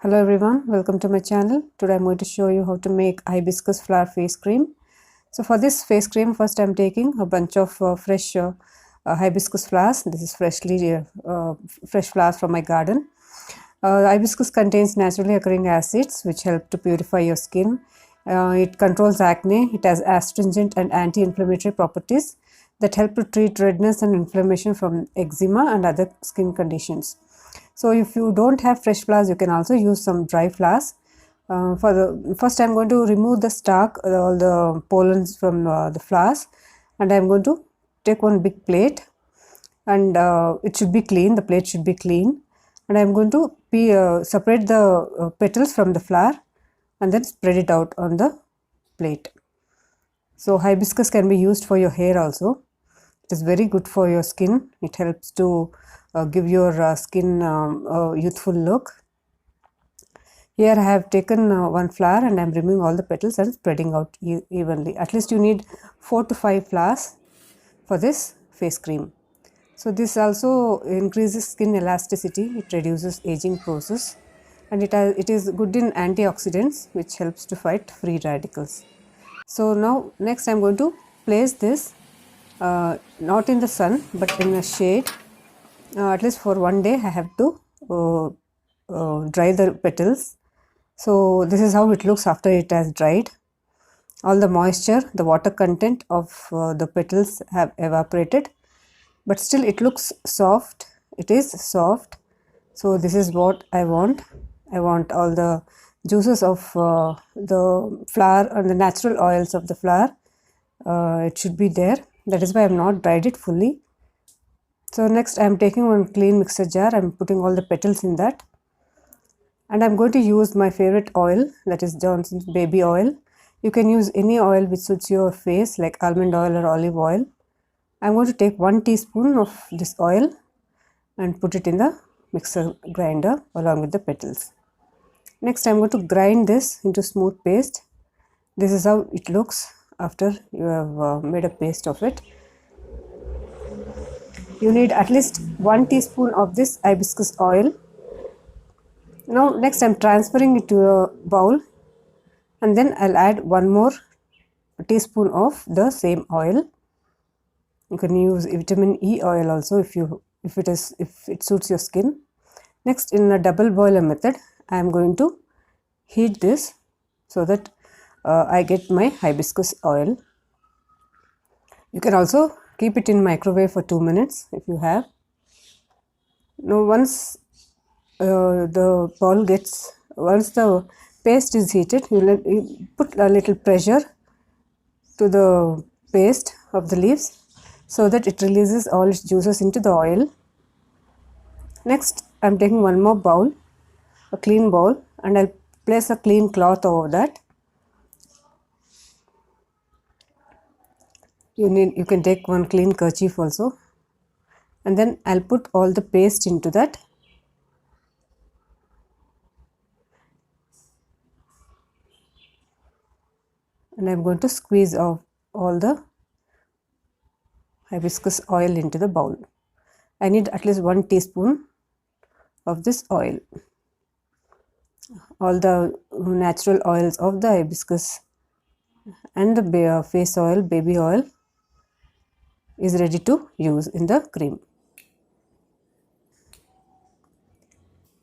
Hello everyone, welcome to my channel. Today I'm going to show you how to make hibiscus flower face cream. So for this face cream, first I'm taking a bunch of fresh hibiscus flowers. This is fresh flowers from my garden. Hibiscus contains naturally occurring acids which help to purify your skin. It controls acne. It has astringent and anti-inflammatory properties that help to treat redness and inflammation from eczema and other skin conditions. So if you don't have fresh flowers, you can also use some dry flowers. For the first, I'm going to remove the stalk, all the pollens from the flowers, and I'm going to take one big plate, and it should be clean. The plate should be clean, and I'm going to separate the petals from the flower, and then spread it out on the plate. So hibiscus can be used for your hair also. It is very good for your skin. It helps to give your skin a youthful look. Here I have taken one flower and I am removing all the petals and spreading out evenly. At least you need 4 to 5 flowers for this face cream. So this also increases skin elasticity. It reduces aging process, and it is good in antioxidants which helps to fight free radicals. So now next I am going to place this not in the sun but in a shade. At least for one day I have to dry the petals. So this is how it looks after it has dried. All the moisture, the water content of the petals have evaporated, but still it looks soft. It is soft. So this is what I want. I want all the juices of the flower and the natural oils of the flower. It should be there. That is why I have not dried it fully. So next I am taking one clean mixer jar. I am putting all the petals in that, and I am going to use my favorite oil, that is Johnson's baby oil. You can use any oil which suits your face, like almond oil or olive oil. I am going to take 1 teaspoon of this oil and put it in the mixer grinder along with the petals. Next I am going to grind this into smooth paste. This is how it looks after you have made a paste of it. You need at least 1 teaspoon of this hibiscus oil. Now next I am transferring it to a bowl, and then I'll add one more teaspoon of the same oil. You can use vitamin E oil also if it suits your skin. Next, in a double boiler method, I am going to heat this so that I get my hibiscus oil. You can also keep it in microwave for 2 minutes if you have. Now once the paste is heated, you put a little pressure to the paste of the leaves so that it releases all its juices into the oil. Next I am taking one more bowl, a clean bowl, and I'll place a clean cloth over that. You can take one clean kerchief also, and then I'll put all the paste into that. And I'm going to squeeze off all the hibiscus oil into the bowl. I need at least 1 teaspoon of this oil. All the natural oils of the hibiscus and the face oil, baby oil, is ready to use in the cream.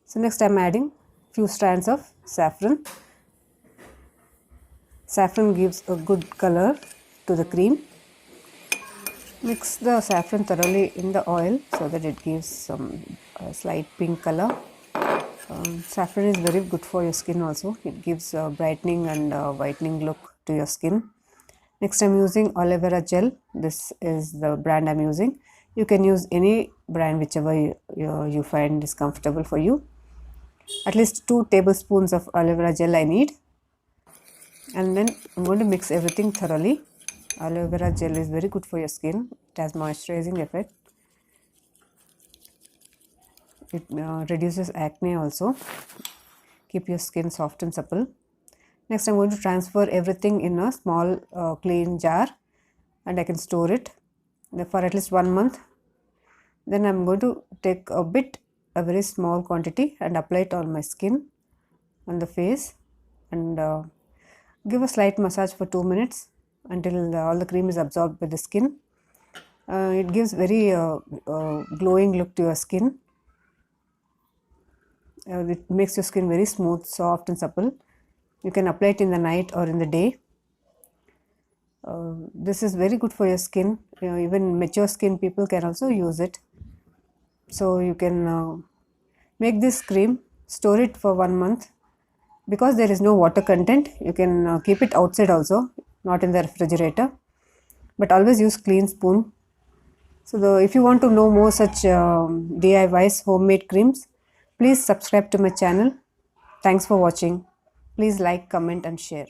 So next I am adding few strands of saffron. Saffron gives a good color to the cream. Mix the saffron thoroughly in the oil so that it gives some slight pink color. Saffron is very good for your skin also. It gives a brightening and whitening look to your skin. Next I am using aloe vera gel. This is the brand I am using. You can use any brand whichever you find is comfortable for you. At least 2 tablespoons of aloe vera gel I need. And then I'm going to mix everything thoroughly. Aloe vera gel is very good for your skin. It has moisturizing effect. It reduces acne also. Keep your skin soft and supple. Next I'm going to transfer everything in a small clean jar, and I can store it for at least 1 month. Then I'm going to take a very small quantity and apply it on my skin. on the face and give a slight massage for 2 minutes until all the cream is absorbed by the skin. It gives very glowing look to your skin. It makes your skin very smooth, soft and supple. You can apply it in the night or in the day. This is very good for your skin. Even mature skin people can also use it. So you can make this cream, store it for 1 month. Because there is no water content, you can keep it outside also, not in the refrigerator. But always use clean spoon. So if you want to know more such DIYs, homemade creams, please subscribe to my channel. Thanks for watching. Please like, comment and share.